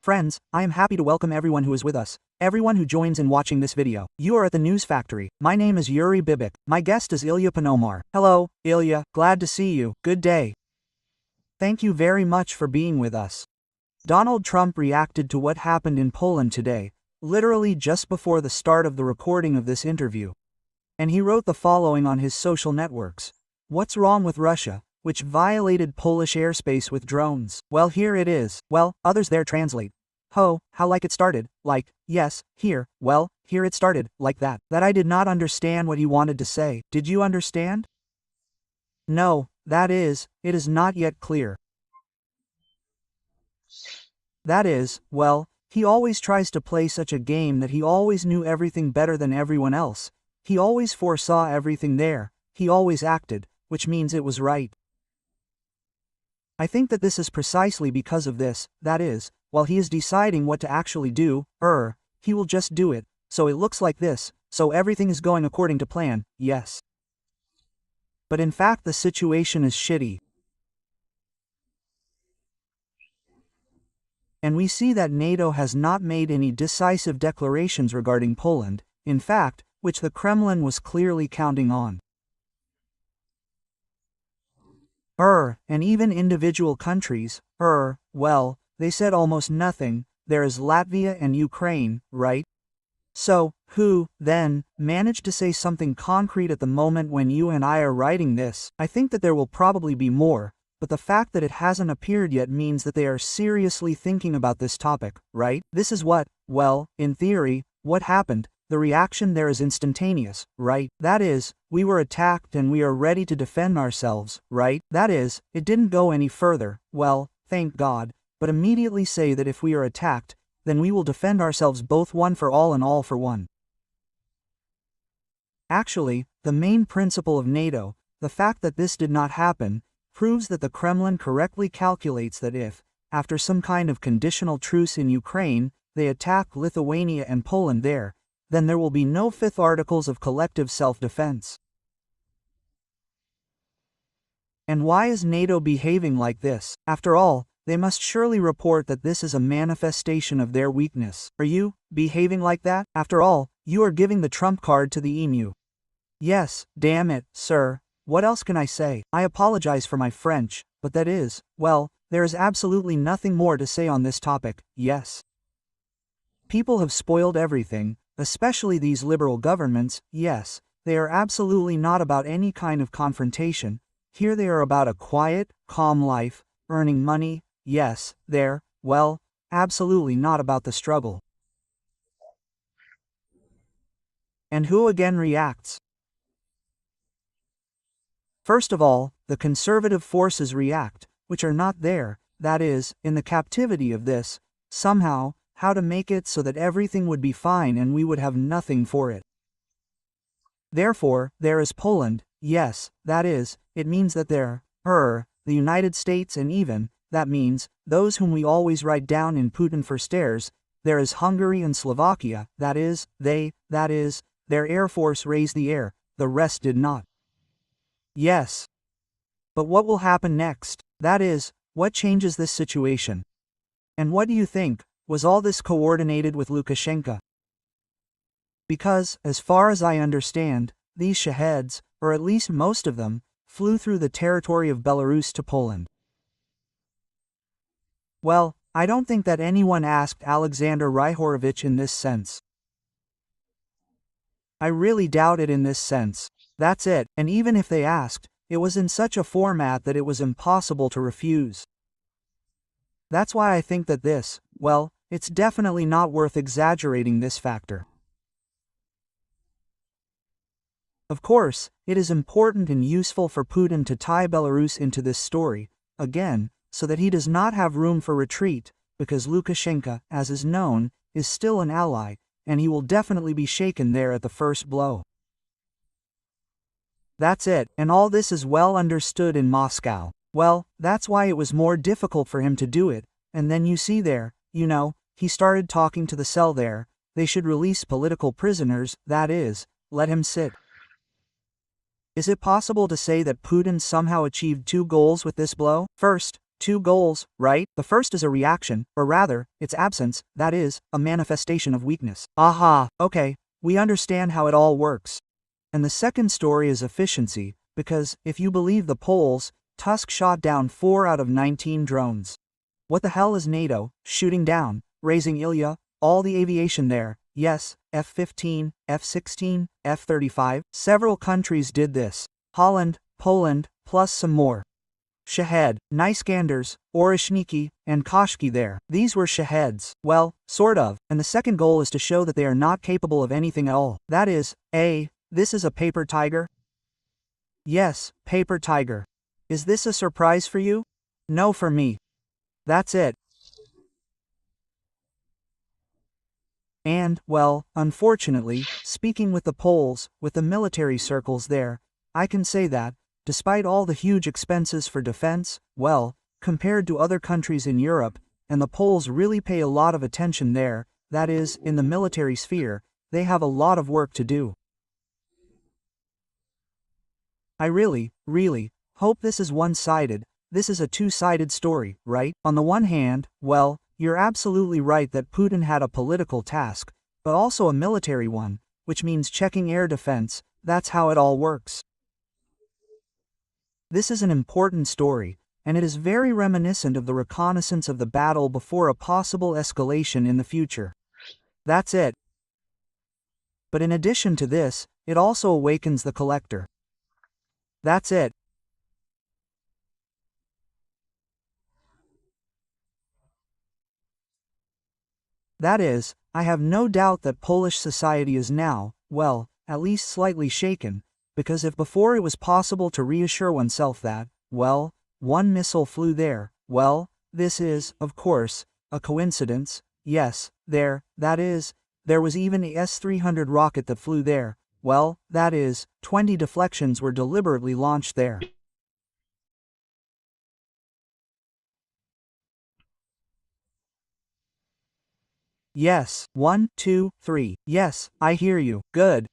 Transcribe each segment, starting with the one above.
Friends, I am happy to welcome everyone who is with us, everyone who joins in watching this video. You are at the News Factory. My name is Yuri Bibik. My guest is Ilya Panomar. Hello, Ilya, glad to see you. Good day. Thank you very much for being with us. Donald Trump reacted to what happened in Poland today, literally just before the start of the recording of this interview. And he wrote the following on his social networks. What's wrong with Russia, which violated Polish airspace with drones? Well, here it is. Well, others there translate. Ho, how like it started, like, yes, here, well, here it started, like that. That I did not understand what he wanted to say. Did you understand? No, that is, it is not yet clear. That is, well, he always tries to play such a game that he always knew everything better than everyone else. He always foresaw everything there. He always acted, which means it was right. I think that this is precisely because of this, that is, while he is deciding what to actually do, he will just do it, so it looks like this, so everything is going according to plan, yes. But in fact the situation is shitty. And we see that NATO has not made any decisive declarations regarding Poland, in fact, which the Kremlin was clearly counting on. And even individual countries, well, they said almost nothing. There is Latvia and Ukraine, right? So, who, then, managed to say something concrete at the moment when you and I are writing this? I think that there will probably be more, but the fact that it hasn't appeared yet means that they are seriously thinking about this topic, right? This is what, well, in theory, what happened. The reaction there is instantaneous, right? That is, we were attacked and we are ready to defend ourselves, right? That is, it didn't go any further, well, thank God, but immediately say that if we are attacked, then we will defend ourselves both one for all and all for one. Actually, the main principle of NATO, the fact that this did not happen, proves that the Kremlin correctly calculates that if, after some kind of conditional truce in Ukraine, they attack Lithuania and Poland there, then there will be no fifth articles of collective self-defense. And why is NATO behaving like this? After all, they must surely report that this is a manifestation of their weakness. Are you behaving like that? After all, you are giving the trump card to the EMU. Yes, damn it, sir. What else can I say? I apologize for my French, but that is, well, there is absolutely nothing more to say on this topic, yes. People have spoiled everything, especially these liberal governments, yes, they are absolutely not about any kind of confrontation. Here they are about a quiet, calm life, earning money, yes, they're, well, absolutely not about the struggle. And who again reacts? First of all, the conservative forces react, which are not there, that is, in the captivity of this, somehow, how to make it so that everything would be fine and we would have nothing for it. Therefore, there is Poland, yes, that is, it means that there, the United States and even, that means, those whom we always write down in Putin for stairs, there is Hungary and Slovakia, that is, their air force raised the air, the rest did not. Yes. But what will happen next? That is, what changes this situation? And what do you think? Was all this coordinated with Lukashenko? Because, as far as I understand, these Shaheds, or at least most of them, flew through the territory of Belarus to Poland. Well, I don't think that anyone asked Alexander Ryhorovich in this sense. I really doubt it in this sense. That's it, and even if they asked, it was in such a format that it was impossible to refuse. That's why I think that this, well, it's definitely not worth exaggerating this factor. Of course, it is important and useful for Putin to tie Belarus into this story, again, so that he does not have room for retreat, because Lukashenko, as is known, is still an ally, and he will definitely be shaken there at the first blow. That's it, and all this is well understood in Moscow. Well, that's why it was more difficult for him to do it, and then you see there, you know, he started talking to the cell there, they should release political prisoners, that is, let him sit. Is it possible to say that Putin somehow achieved two goals with this blow? First, Two goals, right? The first is a reaction, or rather, its absence, that is, a manifestation of weakness. Aha, okay, we understand how it all works. And the second story is efficiency, because, if you believe the polls, Tusk shot down 4 out of 19 drones. What the hell is NATO shooting down, raising Ilya, all the aviation there? Yes, F-15, F-16, F-35. Several countries did this. Holland, Poland, plus some more. Shahed, Naiskanders, Oreshniki, and Koshki there. These were Shaheds. Well, sort of. And the second goal is to show that they are not capable of anything at all. That is, this is a paper tiger? Yes, paper tiger. Is this a surprise for you? No, for me. That's it. And, well, unfortunately, speaking with the Poles, with the military circles there, I can say that, despite all the huge expenses for defense, well, compared to other countries in Europe, and the Poles really pay a lot of attention there, that is, in the military sphere, they have a lot of work to do. I really hope this is one-sided. This is a two-sided story, right? On the one hand, well, you're absolutely right that Putin had a political task, but also a military one, which means checking air defense. That's how it all works. This is an important story, and it is very reminiscent of the reconnaissance of the battle before a possible escalation in the future. That's it. But in addition to this, it also awakens the collector. That's it. That is, I have no doubt that Polish society is now, well, at least slightly shaken, because if before it was possible to reassure oneself that, well, one missile flew there, well, this is, of course, a coincidence, yes, there was even a S-300 rocket that flew there, well, that is, 20 deflections were deliberately launched there. Yes, 1, 2, 3, yes, I hear you, good.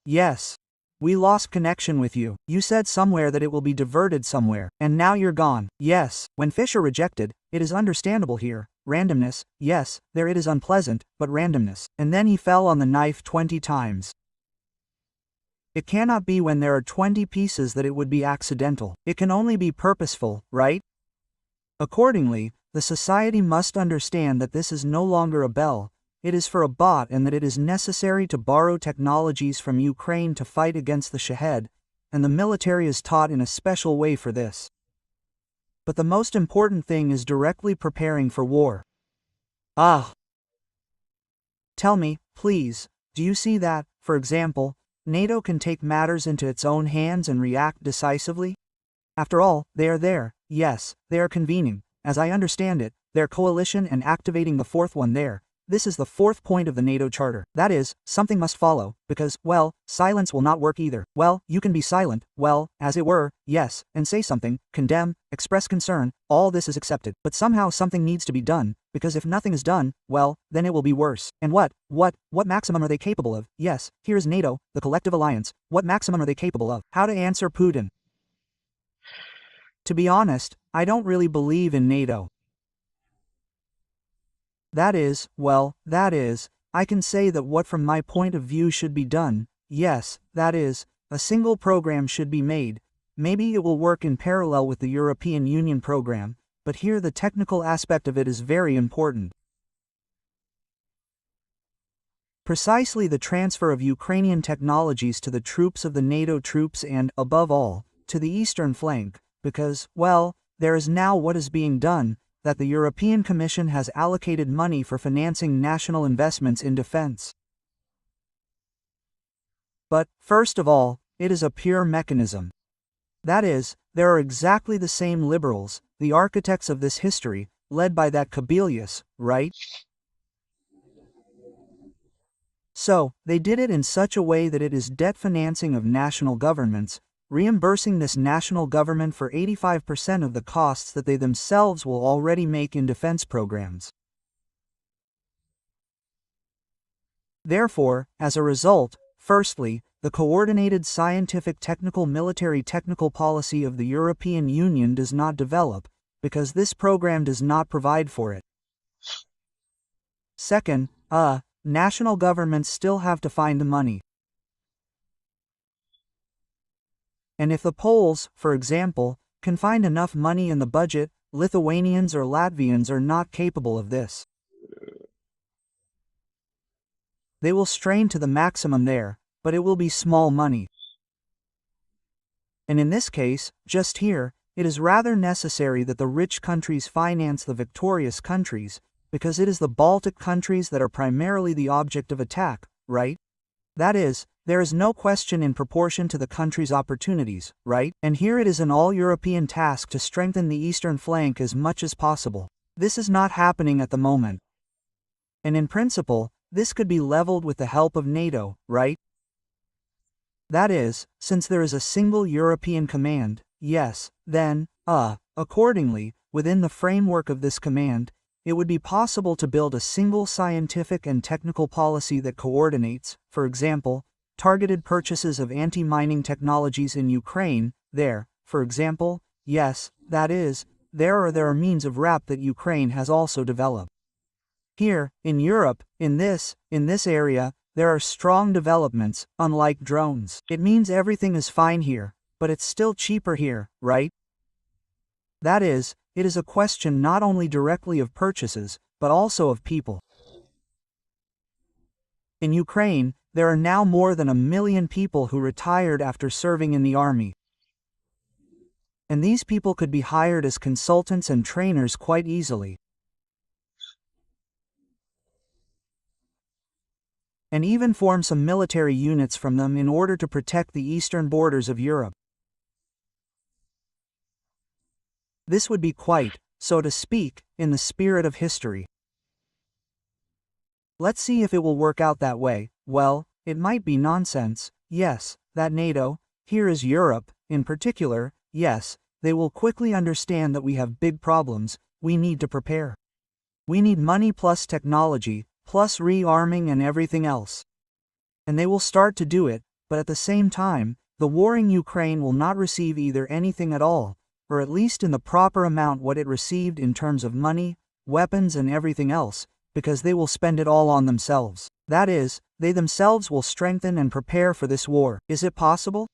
Yes. We lost connection with you. You said somewhere that it will be diverted somewhere, and now you're gone. Yes, when fish are rejected, it is understandable here. Randomness, yes, there it is unpleasant, but randomness. And then he fell on the knife 20 times. It cannot be when there are 20 pieces that it would be accidental. It can only be purposeful, right? Accordingly, the society must understand that this is no longer a bell, it is for a bot, and that it is necessary to borrow technologies from Ukraine to fight against the Shahed, and the military is taught in a special way for this. But the most important thing is directly preparing for war. Tell me, please, do you see that, for example, NATO can take matters into its own hands and react decisively? After all, they are there, yes, they are convening, as I understand it, their coalition and activating the fourth one there. This is the fourth point of the NATO Charter. That is, something must follow, because, well, silence will not work either. Well, you can be silent, well, as it were, yes, and say something, condemn, express concern, all this is accepted. But somehow something needs to be done, because if nothing is done, well, then it will be worse. And what maximum are they capable of? Yes, here is NATO, the collective alliance. What maximum are they capable of? How to answer Putin? To be honest, I don't really believe in NATO. That is, I can say that what from my point of view should be done, yes, that is, a single program should be made. Maybe it will work in parallel with the European Union program, but here the technical aspect of it is very important. Precisely the transfer of Ukrainian technologies to the troops of the NATO troops and, above all, to the eastern flank, because, well, there is now what is being done, that the European Commission has allocated money for financing national investments in defense. But, first of all, it is a pure mechanism. That is, there are exactly the same liberals, the architects of this history, led by that Kubilius, right? So, they did it in such a way that it is debt financing of national governments, reimbursing this national government for 85% of the costs that they themselves will already make in defense programs. Therefore, as a result, firstly, the coordinated scientific technical military technical policy of the European Union does not develop, because this program does not provide for it. Second, national governments still have to find the money. And if the Poles, for example, can find enough money in the budget, Lithuanians or Latvians are not capable of this. They will strain to the maximum there, but it will be small money. And in this case, just here, it is rather necessary that the rich countries finance the victorious countries, because it is the Baltic countries that are primarily the object of attack, right? That is, there is no question in proportion to the country's opportunities, right? And here it is an all-European task to strengthen the eastern flank as much as possible. This is not happening at the moment. And in principle, this could be leveled with the help of NATO, right? That is, since there is a single European command, yes, then, accordingly, within the framework of this command, it would be possible to build a single scientific and technical policy that coordinates, for example, targeted purchases of anti-mining technologies in Ukraine, there, for example, yes, that is, there are means of RAP that Ukraine has also developed. Here, in Europe, in this area, there are strong developments, unlike drones. It means everything is fine here, but it's still cheaper here, right? That is, it is a question not only directly of purchases, but also of people. In Ukraine, there are now more than 1 million people who retired after serving in the army. And these people could be hired as consultants and trainers quite easily. And even form some military units from them in order to protect the eastern borders of Europe. This would be quite, so to speak, in the spirit of history. Let's see if it will work out that way. Well, it might be nonsense, yes, that NATO, here is Europe, in particular, yes, they will quickly understand that we have big problems, we need to prepare. We need money plus technology, plus rearming and everything else. And they will start to do it, but at the same time, the warring Ukraine will not receive either anything at all, or at least in the proper amount what it received in terms of money, weapons and everything else, because they will spend it all on themselves. That is, they themselves will strengthen and prepare for this war. Is it possible?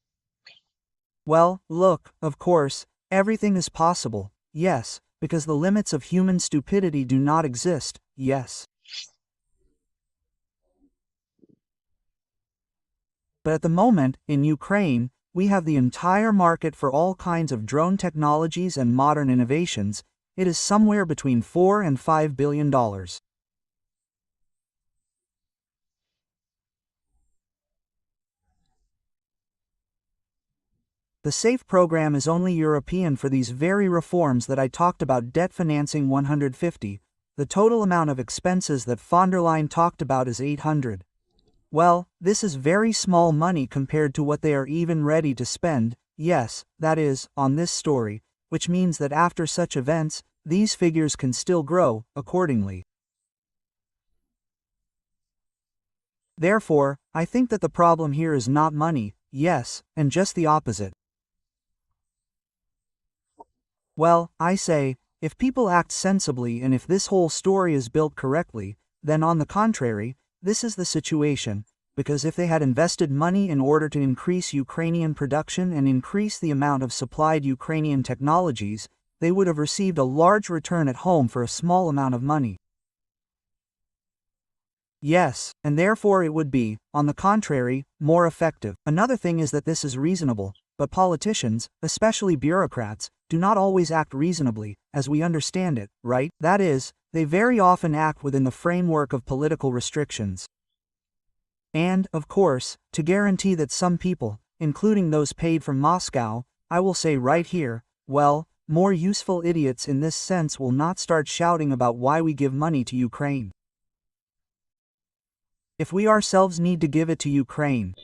Well, look, of course, everything is possible, yes, because the limits of human stupidity do not exist, yes. But at the moment, in Ukraine, we have the entire market for all kinds of drone technologies and modern innovations. It is somewhere between $4 and $5 billion. The SAFE program is only European for these very reforms that I talked about. Debt financing 150. The total amount of expenses that von der Leyen talked about is 800. Well, this is very small money compared to what they are even ready to spend, yes, that is, on this story, which means that after such events, these figures can still grow, accordingly. Therefore, I think that the problem here is not money, yes, and just the opposite. Well, I say, if people act sensibly and if this whole story is built correctly, then on the contrary, this is the situation, because if they had invested money in order to increase Ukrainian production and increase the amount of supplied Ukrainian technologies, they would have received a large return at home for a small amount of money. Yes, and therefore it would be, on the contrary, more effective. Another thing is that this is reasonable, but politicians, especially bureaucrats, do not always act reasonably, as we understand it, right? That is, they very often act within the framework of political restrictions. And, of course, to guarantee that some people, including those paid from Moscow, I will say right here, well, more useful idiots in this sense will not start shouting about why we give money to Ukraine. If we ourselves need to give it to Ukraine.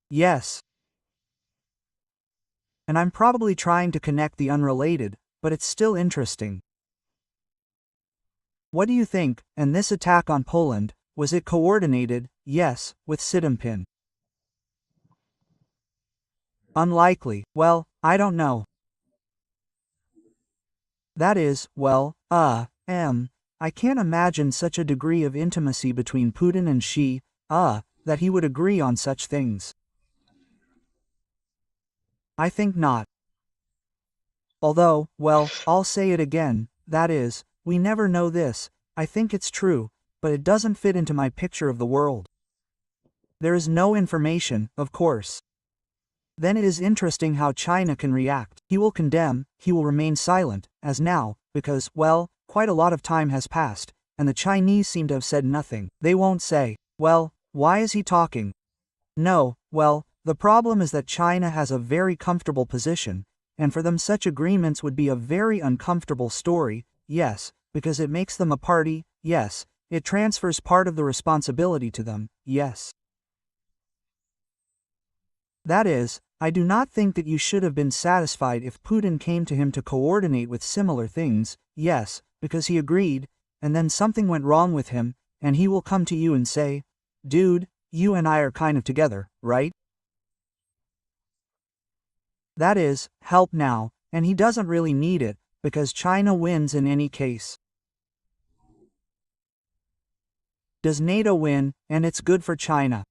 Yes. And I'm probably trying to connect the unrelated, but it's still interesting. What do you think? And this attack on Poland, was it coordinated? Yes, with Sidimpin. Unlikely. Well, I don't know. That is, well, I can't imagine such a degree of intimacy between Putin and Xi, that he would agree on such things. I think not. Although, well, I'll say it again, that is, we never know this, I think it's true, but it doesn't fit into my picture of the world. There is no information, of course. Then it is interesting how China can react. He will condemn, he will remain silent, as now, because, well, quite a lot of time has passed, and the Chinese seem to have said nothing. They won't say, well, why is he talking? No, well, the problem is that China has a very comfortable position, and for them such agreements would be a very uncomfortable story, yes, because it makes them a party, yes, it transfers part of the responsibility to them, yes. That is, I do not think that you should have been satisfied if Putin came to him to coordinate with similar things, yes, because he agreed, and then something went wrong with him, and he will come to you and say, dude, you and I are kind of together, right? That is, help now, and he doesn't really need it, because China wins in any case. Does NATO win, and it's good for China?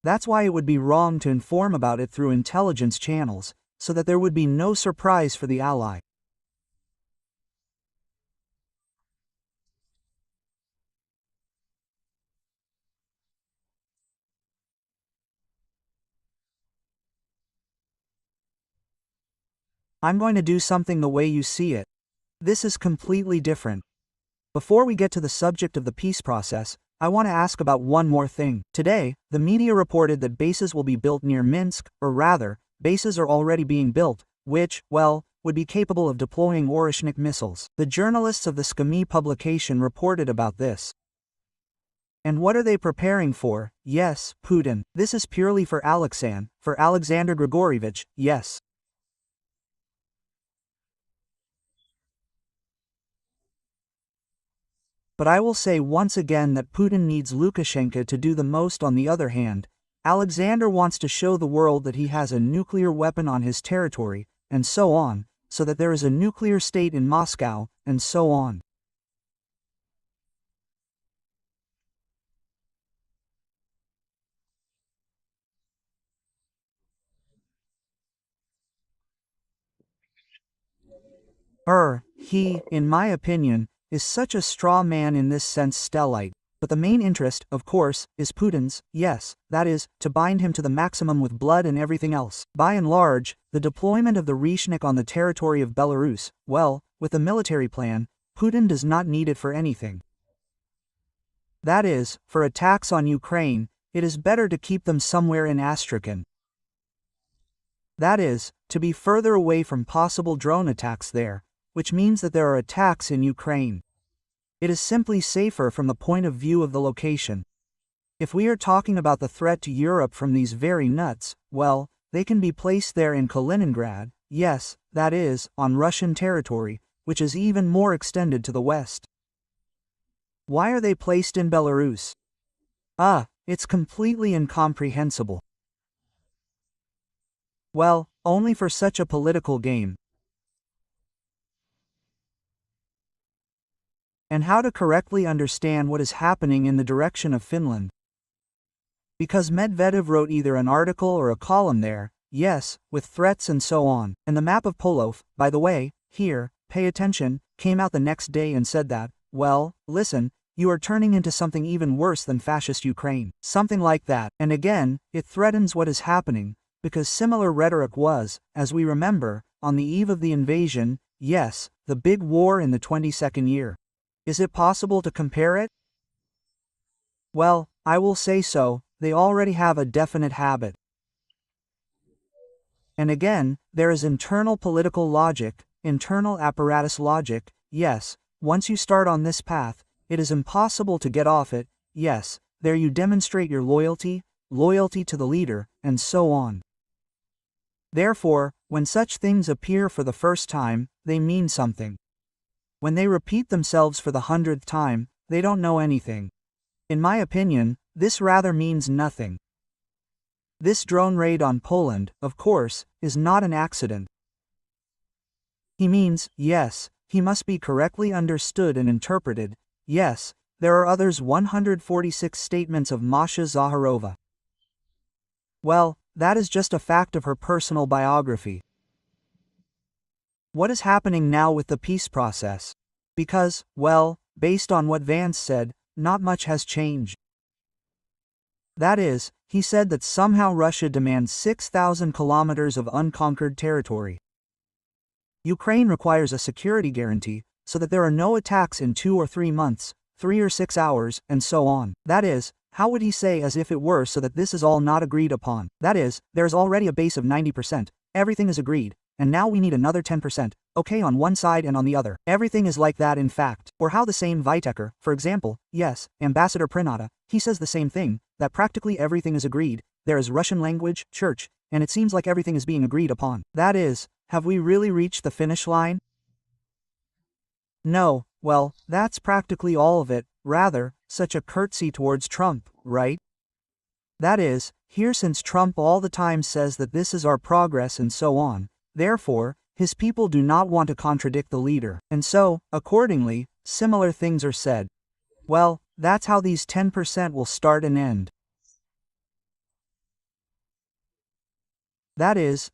That's why it would be wrong to inform about it through intelligence channels, so that there would be no surprise for the ally. I'm going to do something the way you see it. This is completely different. Before we get to the subject of the peace process, I want to ask about one more thing. Today, the media reported that bases will be built near Minsk, or rather, bases are already being built, which, well, would be capable of deploying Orishnik missiles. The journalists of the SKMI publication reported about this. And what are they preparing for? Yes, Putin. This is purely for Alexander Grigorievich, yes. But I will say once again that Putin needs Lukashenko to do the most. On the other hand, Alexander wants to show the world that he has a nuclear weapon on his territory, and so on, so that there is a nuclear state in Moscow, and so on. He, in my opinion, is such a straw man in this sense stellite. But the main interest, of course, is Putin's, yes, that is, to bind him to the maximum with blood and everything else. By and large, the deployment of the Rishnik on the territory of Belarus, well, with the military plan, Putin does not need it for anything. That is, for attacks on Ukraine, it is better to keep them somewhere in Astrakhan. That is, to be further away from possible drone attacks there, which means that there are attacks in Ukraine. It is simply safer from the point of view of the location. If we are talking about the threat to Europe from these very nuts, well, they can be placed there in Kaliningrad, yes, that is, on Russian territory, which is even more extended to the west. Why are they placed in Belarus? It's completely incomprehensible. Well, only for such a political game. And how to correctly understand what is happening in the direction of Finland. Because Medvedev wrote either an article or a column there, yes, with threats and so on. And the map of Polov, by the way, here, pay attention, came out the next day and said that, well, listen, you are turning into something even worse than fascist Ukraine. Something like that. And again, it threatens what is happening, because similar rhetoric was, as we remember, on the eve of the invasion, yes, the big war in the 22nd year. Is it possible to compare it? Well, I will say so, they already have a definite habit. And again, there is internal political logic, internal apparatus logic, yes, once you start on this path, it is impossible to get off it, yes, there you demonstrate your loyalty to the leader, and so on. Therefore, when such things appear for the first time, they mean something. When they repeat themselves for the 100th time, they don't know anything. In my opinion, this rather means nothing. This drone raid on Poland, of course, is not an accident. He means, yes, he must be correctly understood and interpreted, yes, there are others 146 statements of Masha Zaharova. Well, that is just a fact of her personal biography. What is happening now with the peace process? Because, well, based on what Vance said, not much has changed. That is, he said that somehow Russia demands 6,000 kilometers of unconquered territory. Ukraine requires a security guarantee, so that there are no attacks in 2 or 3 months, 3 or 6 hours, and so on. That is, how would he say as if it were so that this is all not agreed upon? That is, there is already a base of 90%, everything is agreed, and now we need another 10%, okay, on one side and on the other. Everything is like that in fact. Or how the same Whittaker, for example, yes, Ambassador Prinata, he says the same thing, that practically everything is agreed, there is Russian language, church, and it seems like everything is being agreed upon. That is, have we really reached the finish line? No, well, that's practically all of it, rather, such a curtsy towards Trump, right? That is, here since Trump all the time says that this is our progress and so on, therefore, his people do not want to contradict the leader, and so, accordingly, similar things are said. Well, that's how these 10% will start and end. That is,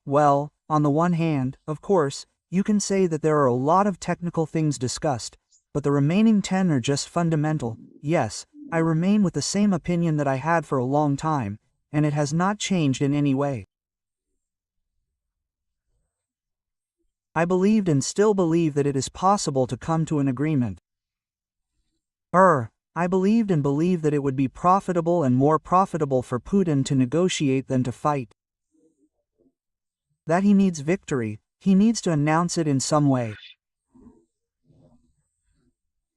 well, on the one hand, of course, you can say that there are a lot of technical things discussed, but the remaining 10 are just fundamental. Yes, I remain with the same opinion that I had for a long time, and it has not changed in any way. I believed and still believe that it is possible to come to an agreement. I believed and believe that it would be profitable and more profitable for Putin to negotiate than to fight. That he needs victory, he needs to announce it in some way.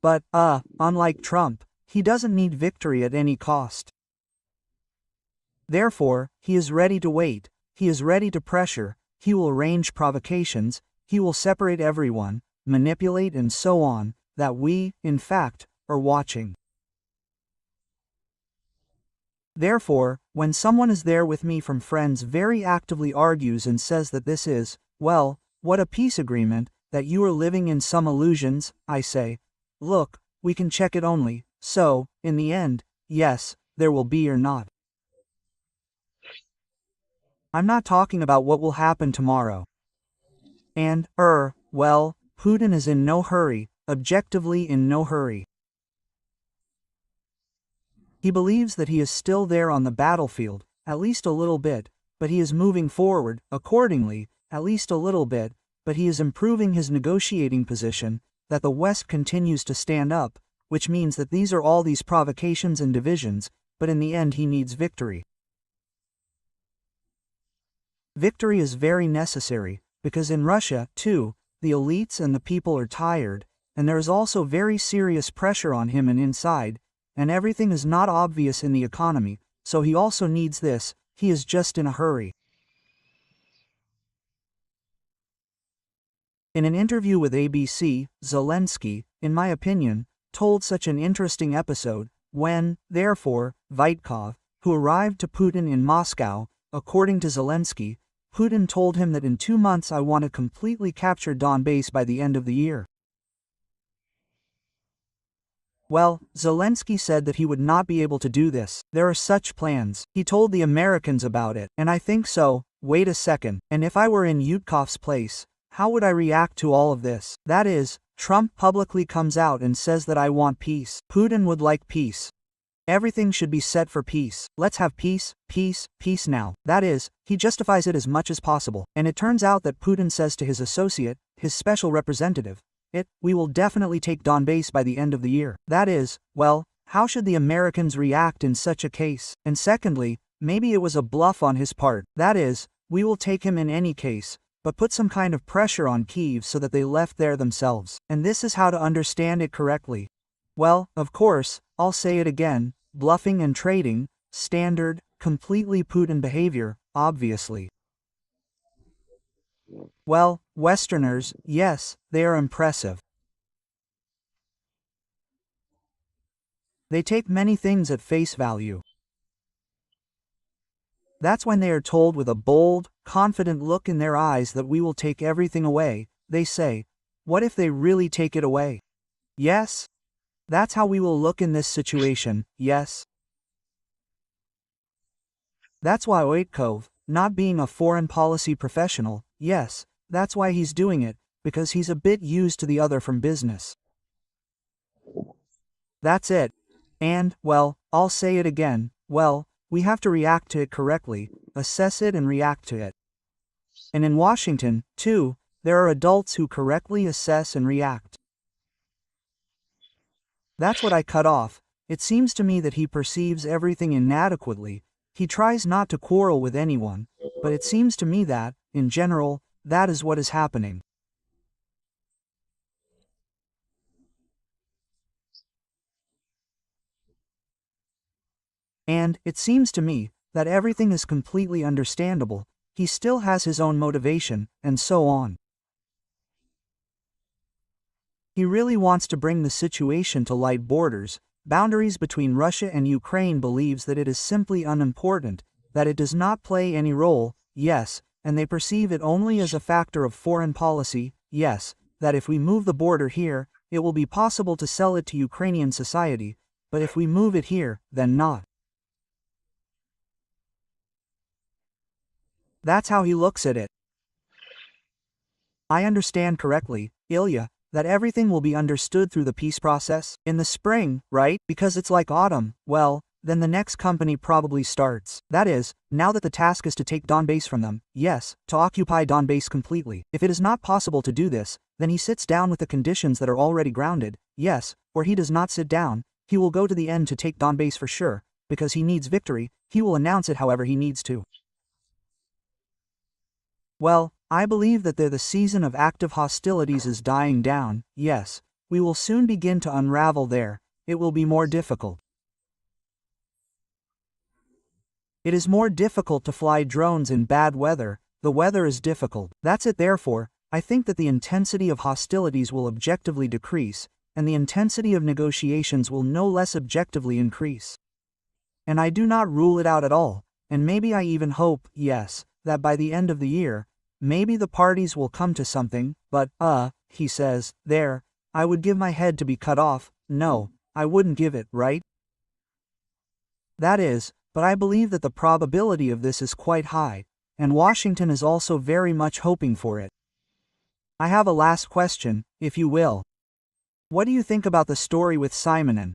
But, unlike Trump, he doesn't need victory at any cost. Therefore, he is ready to wait, he is ready to pressure, he will arrange provocations, he will separate everyone, manipulate and so on, that we, in fact, are watching. Therefore, when someone is there with me from friends very actively argues and says that this is, well, what a peace agreement, that you are living in some illusions, I say, look, we can check it only, so, in the end, yes, there will be or not. I'm not talking about what will happen tomorrow. And, well, Putin is in no hurry, objectively in no hurry. He believes that he is still there on the battlefield, at least a little bit, but he is moving forward, accordingly, at least a little bit, but he is improving his negotiating position, that the West continues to stand up, which means that these are all these provocations and divisions, but in the end he needs victory. Victory is very necessary, because in Russia, too, the elites and the people are tired, and there is also very serious pressure on him and inside, and everything is not obvious in the economy, so he also needs this, he is just in a hurry. In an interview with ABC, Zelensky, in my opinion, told such an interesting episode, when, therefore, Vitkov, who arrived to Putin in Moscow, according to Zelensky, Putin told him that in 2 months I want to completely capture Donbass by the end of the year. Well, Zelensky said that he would not be able to do this. There are such plans. He told the Americans about it, and I think so. Wait a second, and if I were in Yudkov's place, how would I react to all of this? That is, Trump publicly comes out and says that I want peace. Putin would like peace. Everything should be set for peace. Let's have peace, peace, peace now. That is, he justifies it as much as possible. And it turns out that Putin says to his associate, his special representative, we will definitely take Donbass by the end of the year. That is, well, how should the Americans react in such a case? And secondly, maybe it was a bluff on his part. That is, we will take him in any case, but put some kind of pressure on Kyiv so that they left there themselves. And this is how to understand it correctly. Well, of course, I'll say it again, bluffing and trading, standard, completely Putin behavior, obviously. Well, Westerners, yes, they are impressive. They take many things at face value. That's when they are told with a bold, confident look in their eyes that we will take everything away. They say, what if they really take it away? Yes? That's how we will look in this situation, yes? That's why Wojtkov, not being a foreign policy professional, yes, that's why he's doing it, because he's a bit used to the other from business. That's it. And, well, I'll say it again, well, we have to react to it correctly, assess it and react to it. And in Washington, too, there are adults who correctly assess and react. That's what I cut off. It seems to me that he perceives everything inadequately. He tries not to quarrel with anyone, but it seems to me that, in general, that is what is happening. And, it seems to me, that everything is completely understandable. He still has his own motivation, and so on. He really wants to bring the situation to light. Boundaries between Russia and Ukraine, believes that it is simply unimportant, that it does not play any role, yes, and they perceive it only as a factor of foreign policy, yes, that if we move the border here, it will be possible to sell it to Ukrainian society, but if we move it here, then not. That's how he looks at it. I understand correctly, Ilya, that everything will be understood through the peace process? In the spring, right? Because it's like autumn, well, then the next company probably starts. That is, now that the task is to take Donbass from them, yes, to occupy Donbass completely. If it is not possible to do this, then he sits down with the conditions that are already grounded, yes, or he does not sit down, he will go to the end to take Donbass for sure, because he needs victory, he will announce it however he needs to. Well, I believe that the season of active hostilities is dying down, yes, we will soon begin to unravel there, it will be more difficult. It is more difficult to fly drones in bad weather, the weather is difficult. That's it. Therefore, I think that the intensity of hostilities will objectively decrease, and the intensity of negotiations will no less objectively increase. And I do not rule it out at all, and maybe I even hope, yes, that by the end of the year, maybe the parties will come to something, but, he says, there, I would give my head to be cut off, no, I wouldn't give it, right? That is, but I believe that the probability of this is quite high, and Washington is also very much hoping for it. I have a last question, if you will. What do you think about the story with Simonin?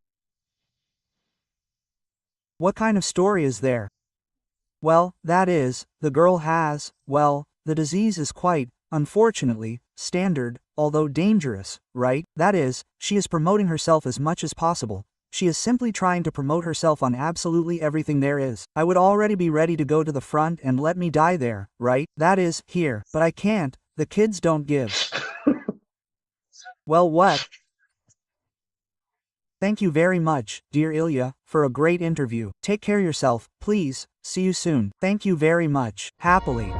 What kind of story is there? Well, that is, the girl has, well, the disease is quite, unfortunately, standard, although dangerous, right? That is, she is promoting herself as much as possible. She is simply trying to promote herself on absolutely everything there is. I would already be ready to go to the front and let me die there, right? That is, here, but I can't, the kids don't give. Well, what? Thank you very much, dear Ilya, for a great interview. Take care yourself, please, see you soon. Thank you very much, happily.